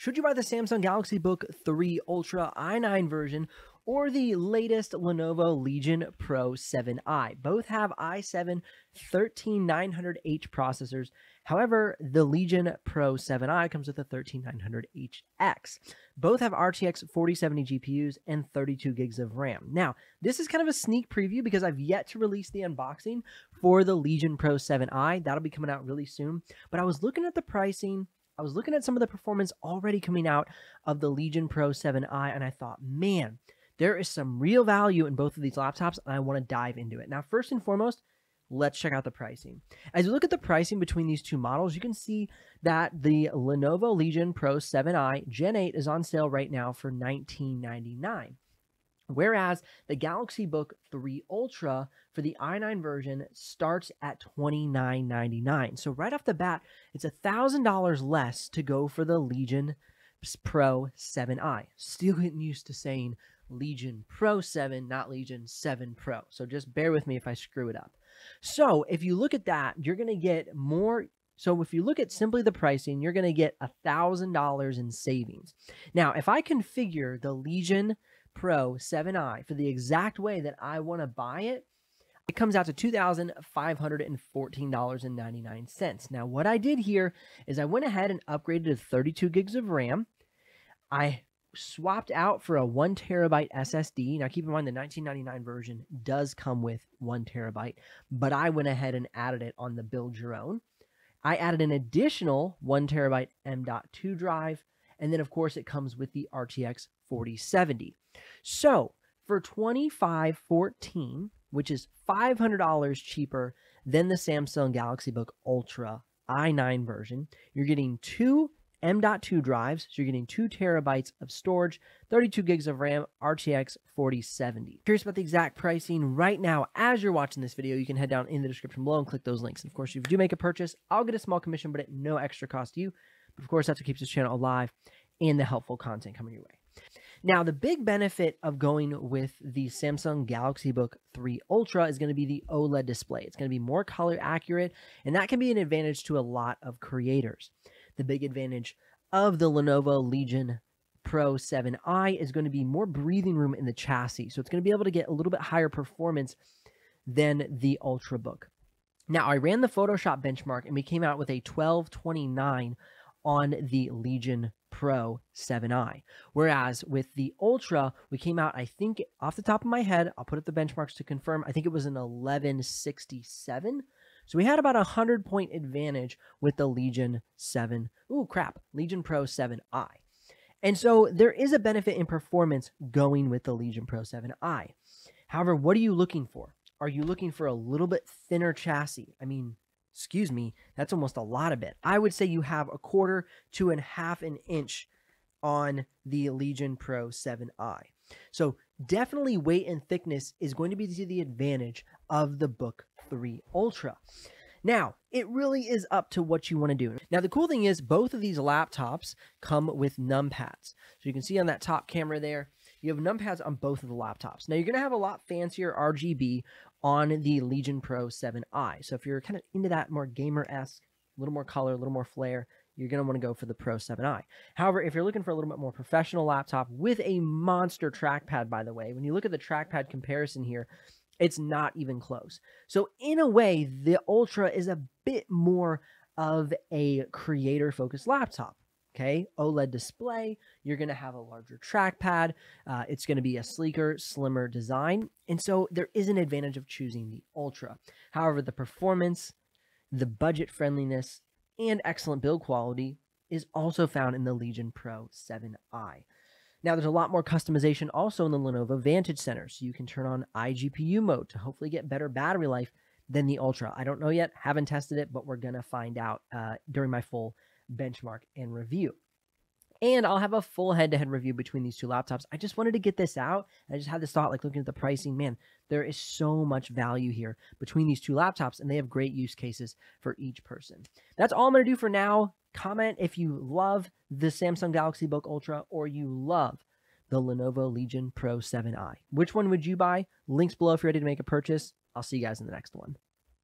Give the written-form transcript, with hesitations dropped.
Should you buy the Samsung Galaxy Book 3 Ultra i9 version or the latest Lenovo Legion Pro 7i? Both have i7 13900H processors. However, the Legion Pro 7i comes with a 13900HX. Both have RTX 4070 GPUs and 32 gigs of RAM. Now, this is kind of a sneak preview because I've yet to release the unboxing for the Legion Pro 7i. That'll be coming out really soon. But I was looking at the pricing. I was looking at some of the performance already coming out of the Legion Pro 7i, and I thought, man, there is some real value in both of these laptops, and I want to dive into it. Now, first and foremost, let's check out the pricing. As you look at the pricing between these two models, you can see that the Lenovo Legion Pro 7i Gen 8 is on sale right now for $19.99. Whereas the Galaxy Book 3 Ultra for the i9 version starts at $29.99. So right off the bat, it's $1,000 less to go for the Legion Pro 7i. Still getting used to saying Legion Pro 7, not Legion 7 Pro. So just bear with me if I screw it up. So if you look at that, you're going to get more. So if you look at simply the pricing, you're going to get $1,000 in savings. Now, if I configure the Legion Pro 7i for the exact way that I want to buy it, it comes out to $2,514.99. Now, what I did here is I went ahead and upgraded to 32 gigs of RAM. I swapped out for a 1 terabyte SSD. Now, keep in mind the 1999 version does come with 1 terabyte, but I went ahead and added it on the build your own. I added an additional 1 terabyte M.2 drive, and then, of course, it comes with the RTX 4070. So for $2,514, which is $500 cheaper than the Samsung Galaxy Book Ultra i9 version, you're getting two M.2 drives, so you're getting 2 terabytes of storage, 32 gigs of RAM, RTX 4070. Curious about the exact pricing right now as you're watching this video, you can head down in the description below and click those links. And of course, if you do make a purchase, I'll get a small commission, but at no extra cost to you. But of course, that's what keeps this channel alive and the helpful content coming your way. Now, the big benefit of going with the Samsung Galaxy Book 3 Ultra is going to be the OLED display. It's going to be more color accurate, and that can be an advantage to a lot of creators. The big advantage of the Lenovo Legion Pro 7i is going to be more breathing room in the chassis. So it's going to be able to get a little bit higher performance than the Ultrabook. Now, I ran the Photoshop benchmark, and we came out with a 1229 on the Legion Pro 7i. Whereas with the Ultra, we came out, I think, off the top of my head, I'll put up the benchmarks to confirm, I think it was an 1167. So we had about a 100-point advantage with the Legion Legion Pro 7i. And so there is a benefit in performance going with the Legion Pro 7i. However, what are you looking for? Are you looking for a little bit thinner chassis? I mean, excuse me, that's almost a lot of it. I would say you have 1/4 to 1/2 inch on the Legion Pro 7i. So definitely weight and thickness is going to be to the advantage of the Book 3 Ultra. Now, it really is up to what you want to do. Now, the cool thing is both of these laptops come with numpads. So you can see on that top camera there, you have numpads on both of the laptops. Now, you're going to have a lot fancier RGB on the Legion Pro 7i. So if you're kind of into that more gamer-esque, a little more color, a little more flair, you're going to want to go for the Pro 7i. However, if you're looking for a little bit more professional laptop with a monster trackpad, by the way, when you look at the trackpad comparison here, it's not even close. So in a way, the Ultra is a bit more of a creator-focused laptop. Okay, OLED display, you're going to have a larger trackpad. It's going to be a sleeker, slimmer design. And so there is an advantage of choosing the Ultra. However, the performance, the budget friendliness, and excellent build quality is also found in the Legion Pro 7i. Now, there's a lot more customization also in the Lenovo Vantage Center, so you can turn on iGPU mode to hopefully get better battery life than the Ultra. I don't know yet, haven't tested it, but we're going to find out during my full benchmark and review. And I'll have a full head-to-head review between these two laptops. I just wanted to get this out. I just had this thought, like looking at the pricing, man, there is so much value here between these two laptops, and they have great use cases for each person. That's all I'm going to do for now. Comment if you love the Samsung Galaxy Book Ultra or you love the Lenovo Legion Pro 7i. Which one would you buy? Links below if you're ready to make a purchase. I'll see you guys in the next one.